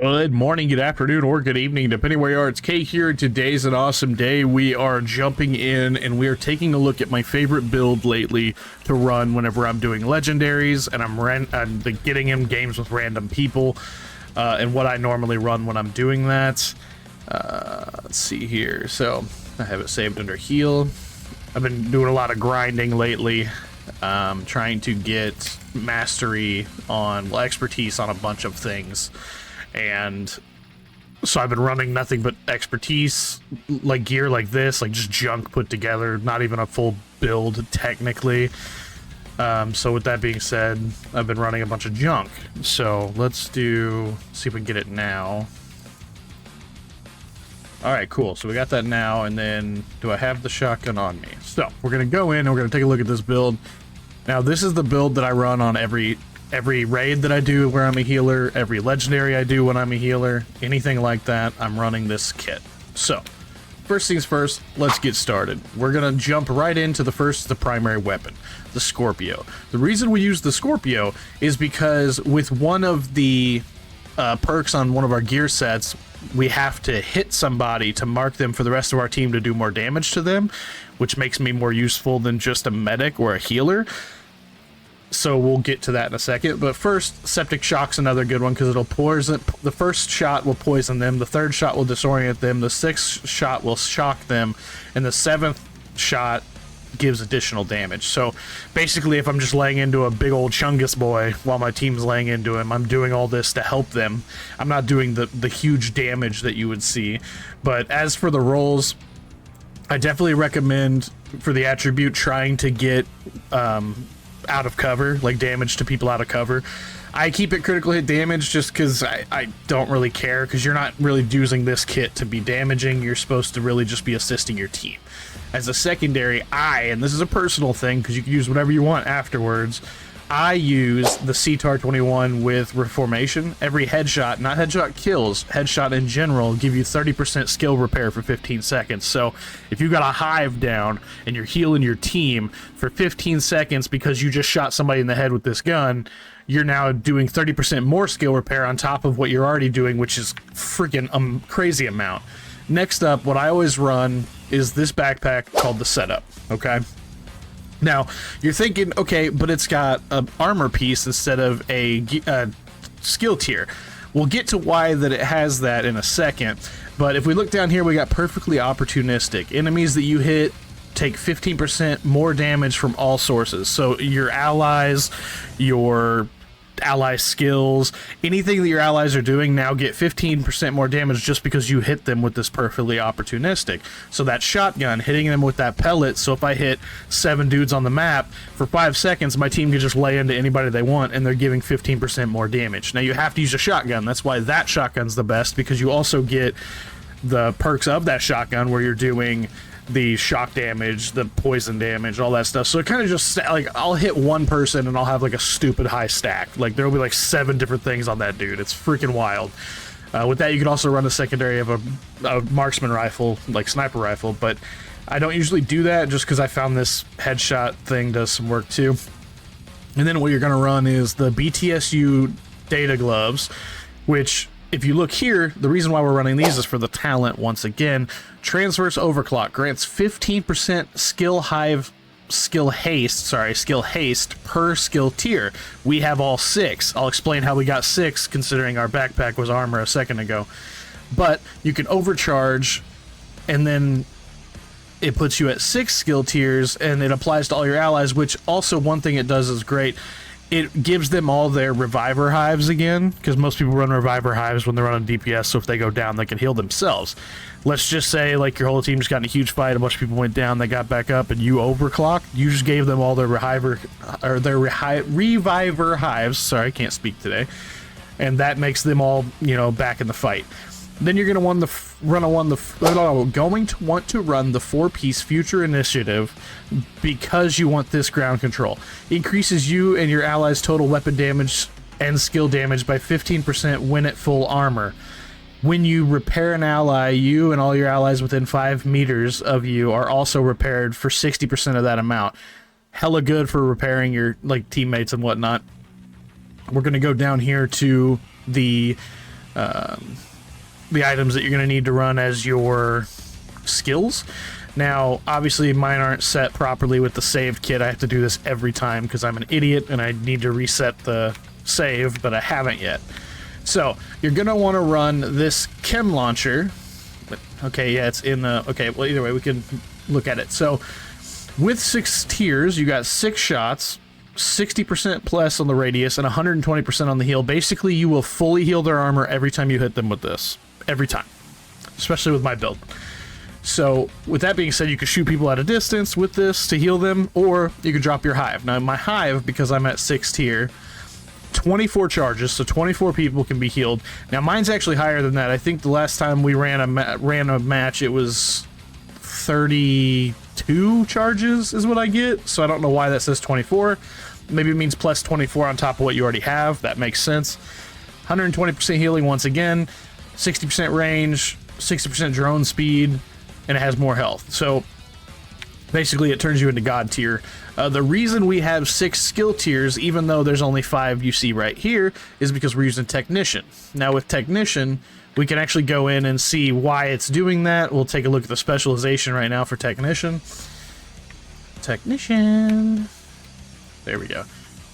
Good morning, good afternoon, or good evening, depending where you are. It's Kay here. Today's an awesome day. We are jumping in and we are taking a look at my favorite build lately to run whenever I'm doing legendaries and I'm getting in games with random people, and what I normally run when I'm doing that. Let's see here. So I have it saved under heal. I've been doing a lot of grinding lately, trying to get mastery on, well, expertise on a bunch of things. And so I've been running nothing but expertise, like gear like this, like just junk put together, not even a full build technically. So with that being said, I've been running a bunch of junk. So let's see if we can get it now. All right, cool. So we got that now, and then do I have the shotgun on me? So we're gonna go in and we're gonna take a look at this build. Now this is the build that I run on every raid that I do where I'm a healer, every legendary I do when I'm a healer, anything like that, I'm running this kit. So, first things first, let's get started. We're gonna jump right into the primary weapon, the Scorpio. The reason we use the Scorpio is because with one of the perks on one of our gear sets, we have to hit somebody to mark them for the rest of our team to do more damage to them, which makes me more useful than just a medic or a healer. So we'll get to that in a second, but first, Septic Shock's another good one because it'll poison. The first shot will poison them, the third shot will disorient them, the sixth shot will shock them, and the seventh shot gives additional damage. So basically, if I'm just laying into a big old Chungus boy while my team's laying into him, I'm doing all this to help them. I'm not doing the huge damage that you would see. But as for the rolls, I definitely recommend for the attribute trying to get out of cover, like damage to people out of cover. I keep it critical hit damage just because I don't really care, because you're not really using this kit to be damaging. You're supposed to really just be assisting your team. As a secondary, and this is a personal thing because you can use whatever you want afterwards, I use the CTAR-21 with Reformation. Every headshot, not headshot kills, headshot in general, give you 30% skill repair for 15 seconds. So if you got a hive down and you're healing your team for 15 seconds because you just shot somebody in the head with this gun, you're now doing 30% more skill repair on top of what you're already doing, which is freaking crazy amount. Next up, what I always run is this backpack called the Setup, okay? Now, you're thinking, okay, but it's got an armor piece instead of a skill tier. We'll get to why that it has that in a second, but if we look down here, we got perfectly opportunistic. Enemies that you hit take 15% more damage from all sources. So your allies, your ally skills, anything that your allies are doing now get 15% more damage just because you hit them with this perfectly opportunistic. So that shotgun, hitting them with that pellet, so if I hit 7 dudes on the map for 5 seconds, my team can just lay into anybody they want and they're giving 15% more damage. Now you have to use a shotgun. That's why that shotgun's the best, because you also get the perks of that shotgun where you're doing the shock damage, the poison damage, all that stuff. So it kind of just, like, I'll hit one person and I'll have like a stupid high stack. Like there'll be like 7 different things on that dude. It's freaking wild. With that, you can also run a secondary of a marksman rifle, like sniper rifle, but I don't usually do that just because I found this headshot thing does some work too. And then what you're going to run is the BTSU data gloves, which, if you look here, the reason why we're running these is for the talent once again. Transverse Overclock grants 15% skill haste per skill tier. We have all 6. I'll explain how we got 6 considering our backpack was armor a second ago. But you can overcharge, and then it puts you at 6 skill tiers, and it applies to all your allies, which also one thing it does is great. It gives them all their reviver hives again, because most people run reviver hives when they're running DPS, so if they go down, they can heal themselves. Let's just say, like, your whole team just got in a huge fight, a bunch of people went down, they got back up, and you overclocked. You just gave them all their reviver hives. Sorry, I can't speak today. And that makes them all, back in the fight. Then you're going to want to run the 4-piece Future Initiative because you want this ground control. Increases you and your allies' total weapon damage and skill damage by 15% when at full armor. When you repair an ally, you and all your allies within 5 meters of you are also repaired for 60% of that amount. Hella good for repairing your teammates and whatnot. We're going to go down here to the the items that you're going to need to run as your skills. Now, obviously, mine aren't set properly with the saved kit. I have to do this every time because I'm an idiot and I need to reset the save, but I haven't yet. So, you're going to want to run this chem launcher. Okay, yeah, it's in the... Okay, well, either way, we can look at it. So, with 6 tiers, you got 6 shots, 60% plus on the radius, and 120% on the heal. Basically, you will fully heal their armor every time you hit them with this. Every time. Especially with my build. So, with that being said, you can shoot people at a distance with this to heal them, or you can drop your hive. Now, my hive, because I'm at 6 tier, 24 charges, so 24 people can be healed. Now, mine's actually higher than that. I think the last time we ran a match, it was 32 charges is what I get, so I don't know why that says 24. Maybe it means plus 24 on top of what you already have. That makes sense. 120% healing once again, 60% range, 60% drone speed, and it has more health. So basically it turns you into god tier. The reason we have 6 skill tiers, even though there's only 5 you see right here, is because we're using technician. Now with technician, we can actually go in and see why it's doing that. We'll take a look at the specialization right now for technician. Technician. There we go.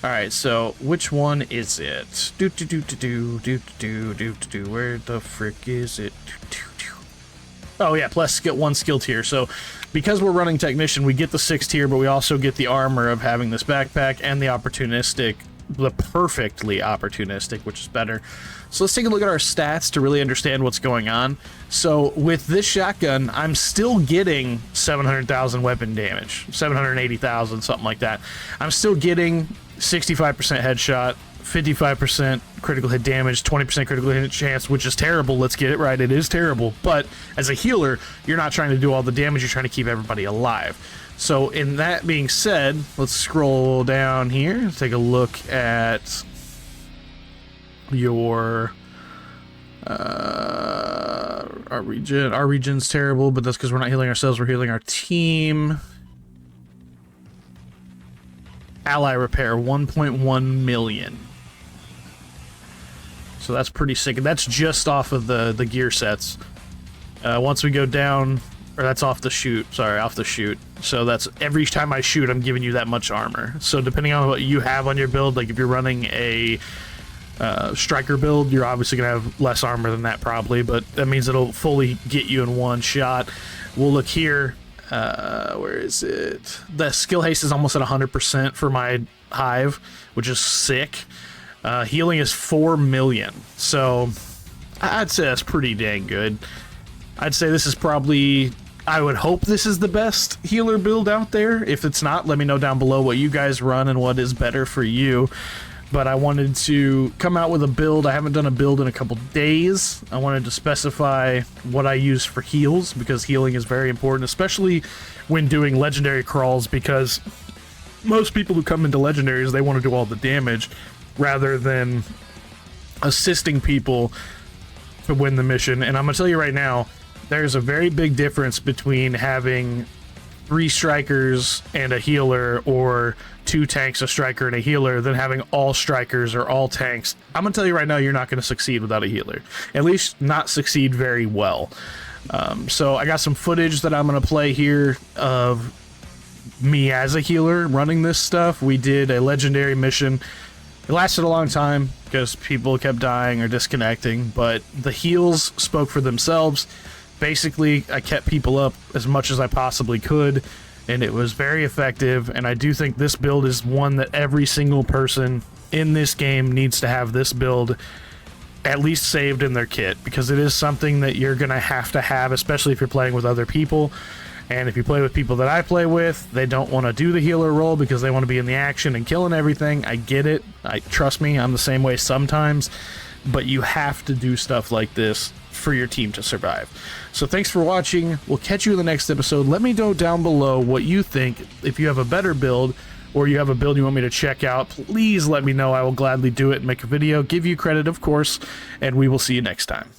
Alright, so which one is it? Where the frick is it? Oh yeah, plus get 1 skill tier. So because we're running technician, we get the 6 tier, but we also get the armor of having this backpack and the opportunistic, the perfectly opportunistic, which is better. So let's take a look at our stats to really understand what's going on. So with this shotgun, I'm still getting 700,000 weapon damage, 780,000, something like that. I'm still getting 65% headshot, 55% critical hit damage, 20% critical hit chance, which is terrible. Let's get it right. It is terrible. But as a healer, you're not trying to do all the damage. You're trying to keep everybody alive. So in that being said, let's scroll down here. Take a look at your our regen. Our regen's terrible, but that's because we're not healing ourselves. We're healing our team. Ally repair, 1.1 million. So that's pretty sick. And that's just off of the gear sets. Once we go down, or that's off the shoot. Sorry, off the shoot. So that's every time I shoot, I'm giving you that much armor. So depending on what you have on your build, like if you're running a striker build, you're obviously gonna have less armor than that probably, but that means it'll fully get you in one shot. We'll look here. Where is it? The skill haste is almost at 100% for my hive, which is sick. Healing is 4 million, so I'd say that's pretty dang good. I'd say this is probably, I would hope this is the best healer build out there. If it's not, let me know down below what you guys run and what is better for you. But I wanted to come out with a build. I haven't done a build in a couple days. I wanted to specify what I use for heals, because healing is very important, especially when doing legendary crawls, because most people who come into legendaries, they want to do all the damage rather than assisting people to win the mission. And I'm gonna tell you right now, there's a very big difference between having 3 strikers and a healer, or 2 tanks, a striker, and a healer, than having all strikers or all tanks. I'm gonna tell you right now, you're not gonna succeed without a healer. At least not succeed very well. So I got some footage that I'm gonna play here of me as a healer running this stuff. We did a legendary mission. It lasted a long time because people kept dying or disconnecting, but the heals spoke for themselves. Basically, I kept people up as much as I possibly could, and it was very effective. And I do think this build is one that every single person in this game needs to have this build at least saved in their kit, because it is something that you're gonna have to have, especially if you're playing with other people. And if you play with people that I play with, they don't want to do the healer role because they want to be in the action and killing everything. I get it. Trust me, I'm the same way sometimes. But you have to do stuff like this for your team to survive. So thanks for watching. We'll catch you in the next episode. Let me know down below what you think. If you have a better build, or you have a build you want me to check out, please let me know. I will gladly do it and make a video. Give you credit, of course. And we will see you next time.